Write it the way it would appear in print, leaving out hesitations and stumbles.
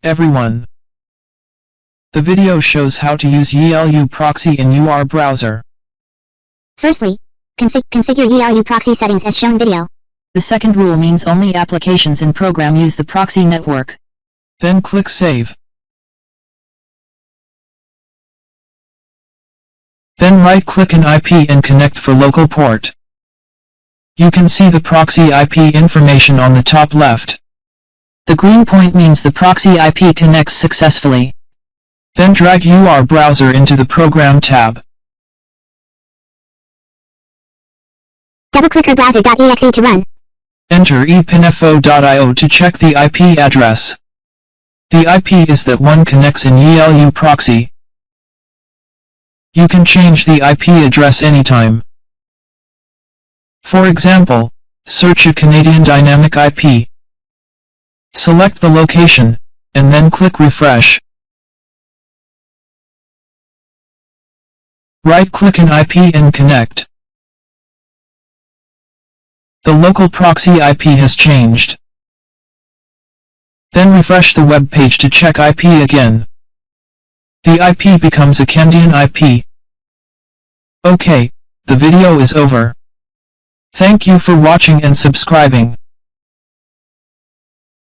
everyone. The video shows how to use YiLuProxy in urbrowser. Firstly, configure YiLuProxy settings as shown video. The second rule means only applications in program use the proxy network. Then click Save. Then right-click an IP and connect for local port. You can see the proxy IP information on the top left. The green point means the proxy IP connects successfully. Then drag urbrowser into the Program tab. Double-click urbrowser.exe to run. Enter epinfo.io to check the IP address. The IP is that one connects in YiLuProxy. You can change the IP address anytime. For example, search a Canadian dynamic IP. Select the location, and then click Refresh. Right-click an IP and connect. The local proxy IP has changed. Then refresh the web page to check IP again. The IP becomes a Canadian IP. Okay, the video is over. Thank you for watching and subscribing.